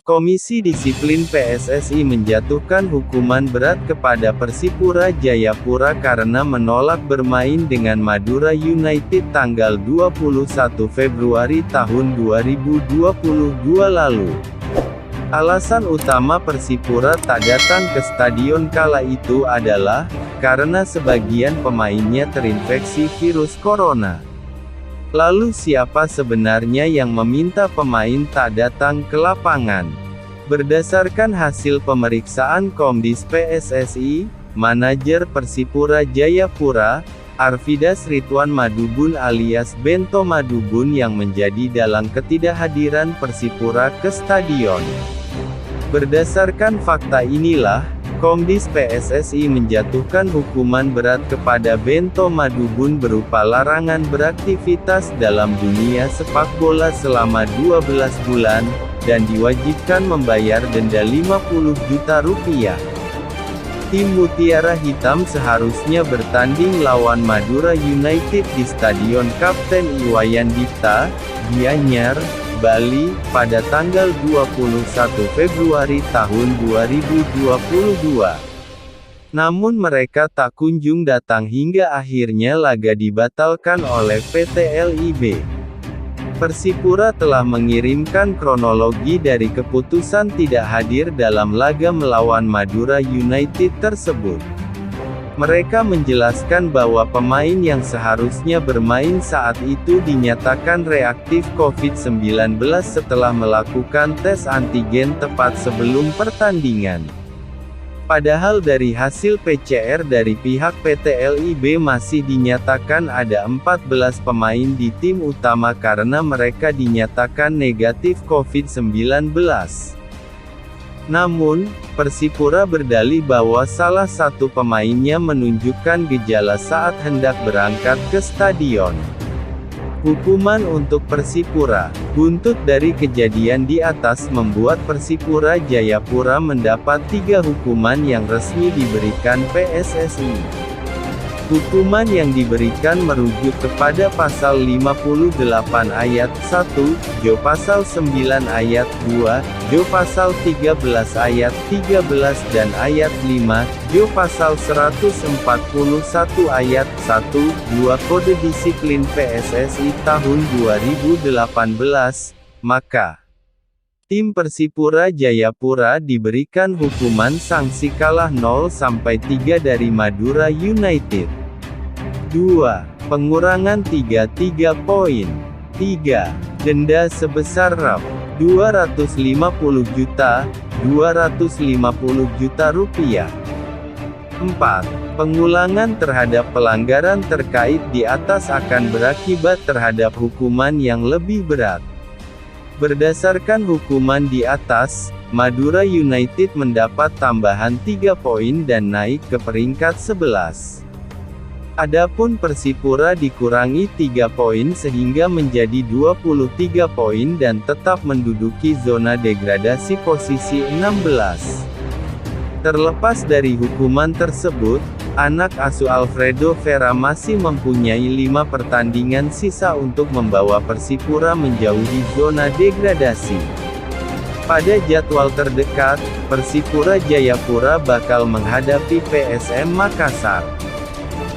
Komisi Disiplin PSSI menjatuhkan hukuman berat kepada Persipura Jayapura karena menolak bermain dengan Madura United tanggal 21 Februari tahun 2022 lalu. Alasan utama Persipura tak datang ke stadion kala itu adalah karena sebagian pemainnya terinfeksi virus corona. Lalu siapa sebenarnya yang meminta pemain tak datang ke lapangan? Berdasarkan hasil pemeriksaan Komdis PSSI, manajer Persipura Jayapura, Arvidas Ridwan Madubun alias Bento Madubun yang menjadi dalang ketidakhadiran Persipura ke stadion. Berdasarkan fakta inilah, Komdis PSSI menjatuhkan hukuman berat kepada Bento Madubun berupa larangan beraktivitas dalam dunia sepak bola selama 12 bulan, dan diwajibkan membayar denda Rp50 juta. Tim Mutiara Hitam seharusnya bertanding lawan Madura United di Stadion Kapten Iwayan Dipta, Gianyar, Bali, pada tanggal 21 Februari tahun 2022. Namun mereka tak kunjung datang hingga akhirnya laga dibatalkan oleh PT LIB. Persipura telah mengirimkan kronologi dari keputusan tidak hadir dalam laga melawan Madura United tersebut. Mereka menjelaskan bahwa pemain yang seharusnya bermain saat itu dinyatakan reaktif COVID-19 setelah melakukan tes antigen tepat sebelum pertandingan. Padahal dari hasil PCR dari pihak PT LIB masih dinyatakan ada 14 pemain di tim utama karena mereka dinyatakan negatif COVID-19. Namun, Persipura berdalih bahwa salah satu pemainnya menunjukkan gejala saat hendak berangkat ke stadion. Hukuman untuk Persipura, buntut dari kejadian di atas membuat Persipura Jayapura mendapat 3 hukuman yang resmi diberikan PSSI. Hukuman yang diberikan merujuk kepada Pasal 58 Ayat 1, Jo Pasal 9 Ayat 2, Jo Pasal 13 Ayat 13 dan Ayat 5, Jo Pasal 141 Ayat 1, 2 Kode Disiplin PSSI tahun 2018, maka tim Persipura Jayapura diberikan hukuman sanksi kalah 0-3 dari Madura United. 2. Pengurangan 3 poin. 3. Denda sebesar Rp250 juta, Rp250 juta. 4. Pengulangan terhadap pelanggaran terkait di atas akan berakibat terhadap hukuman yang lebih berat. Berdasarkan hukuman di atas, Madura United mendapat tambahan 3 poin dan naik ke peringkat 11. Adapun Persipura dikurangi 3 poin sehingga menjadi 23 poin dan tetap menduduki zona degradasi posisi 16. Terlepas dari hukuman tersebut, anak asuh Alfredo Vera masih mempunyai 5 pertandingan sisa untuk membawa Persipura menjauhi zona degradasi. Pada jadwal terdekat, Persipura Jayapura bakal menghadapi PSM Makassar.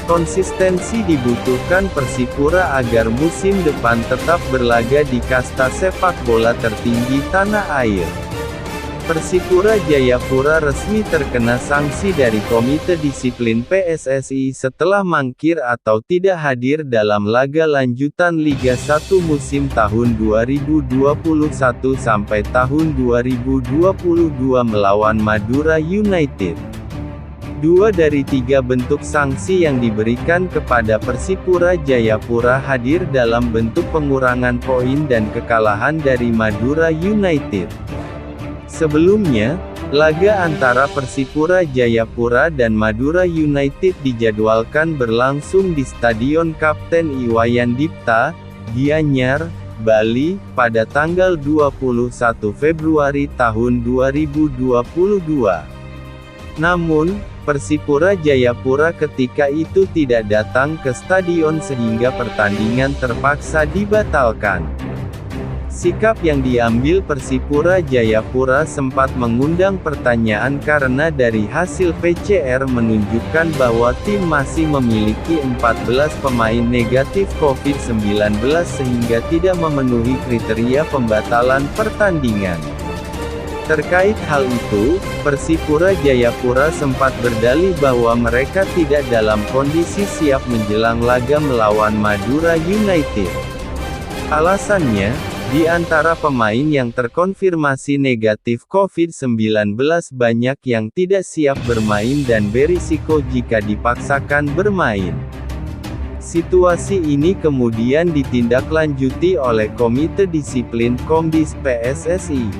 Konsistensi dibutuhkan Persipura agar musim depan tetap berlaga di kasta sepak bola tertinggi tanah air. Persipura Jayapura resmi terkena sanksi dari Komite Disiplin PSSI setelah mangkir atau tidak hadir dalam laga lanjutan Liga 1 musim tahun 2021 sampai tahun 2022 melawan Madura United. 2 dari 3 bentuk sanksi yang diberikan kepada Persipura Jayapura hadir dalam bentuk pengurangan poin dan kekalahan dari Madura United. Sebelumnya, laga antara Persipura Jayapura dan Madura United dijadwalkan berlangsung di Stadion Kapten Iwayan Dipta, Gianyar, Bali, pada tanggal 21 Februari tahun 2022. Namun, Persipura Jayapura ketika itu tidak datang ke stadion sehingga pertandingan terpaksa dibatalkan. Sikap yang diambil Persipura Jayapura sempat mengundang pertanyaan karena dari hasil PCR menunjukkan bahwa tim masih memiliki 14 pemain negatif COVID-19 sehingga tidak memenuhi kriteria pembatalan pertandingan. Terkait hal itu, Persipura Jayapura sempat berdalih bahwa mereka tidak dalam kondisi siap menjelang laga melawan Madura United. Alasannya, di antara pemain yang terkonfirmasi negatif COVID-19 banyak yang tidak siap bermain dan berisiko jika dipaksakan bermain. Situasi ini kemudian ditindaklanjuti oleh Komite Disiplin Komdis PSSI.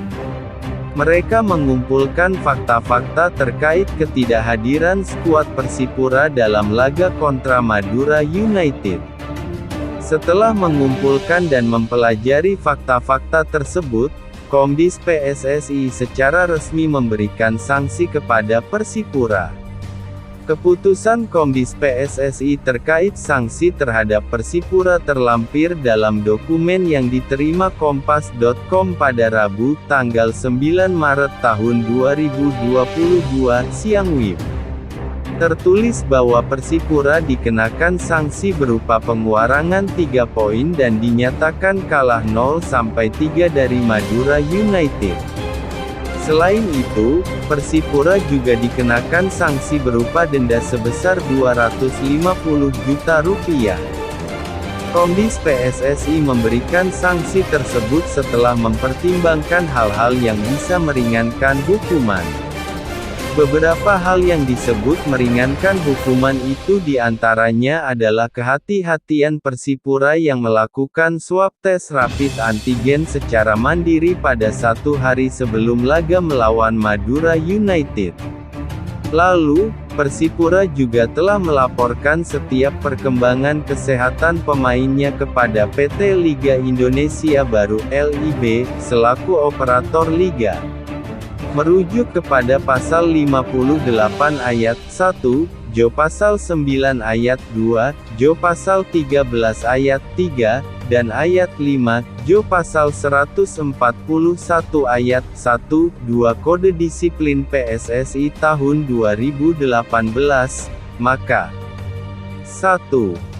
Mereka mengumpulkan fakta-fakta terkait ketidakhadiran skuad Persipura dalam laga kontra Madura United. Setelah mengumpulkan dan mempelajari fakta-fakta tersebut, Komdis PSSI secara resmi memberikan sanksi kepada Persipura. Keputusan Komdis PSSI terkait sanksi terhadap Persipura terlampir dalam dokumen yang diterima Kompas.com pada Rabu, tanggal 9 Maret tahun 2022, siang WIB. Tertulis bahwa Persipura dikenakan sanksi berupa pengurangan 3 poin dan dinyatakan kalah 0-3 dari Madura United. Selain itu, Persipura juga dikenakan sanksi berupa denda sebesar Rp250 juta. Komdis PSSI memberikan sanksi tersebut setelah mempertimbangkan hal-hal yang bisa meringankan hukuman. Beberapa hal yang disebut meringankan hukuman itu diantaranya adalah kehati-hatian Persipura yang melakukan swab tes rapid antigen secara mandiri pada 1 hari sebelum laga melawan Madura United. Lalu, Persipura juga telah melaporkan setiap perkembangan kesehatan pemainnya kepada PT Liga Indonesia Baru (LIB), selaku operator liga. Merujuk kepada Pasal 58 Ayat 1, Jo Pasal 9 Ayat 2, Jo Pasal 13 Ayat 3, dan Ayat 5, Jo Pasal 141 Ayat 1-2 Kode Disiplin PSSI tahun 2018, maka 1.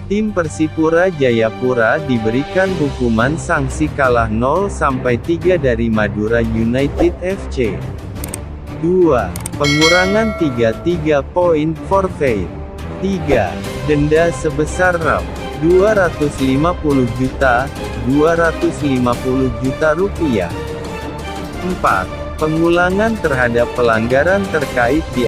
Tim Persipura Jayapura diberikan hukuman sanksi kalah 0-3 dari Madura United FC. 2. Pengurangan 3 poin forfeit. 3. Denda sebesar Rp250 juta. 250 juta rupiah. 4. Pengulangan terhadap pelanggaran terkait di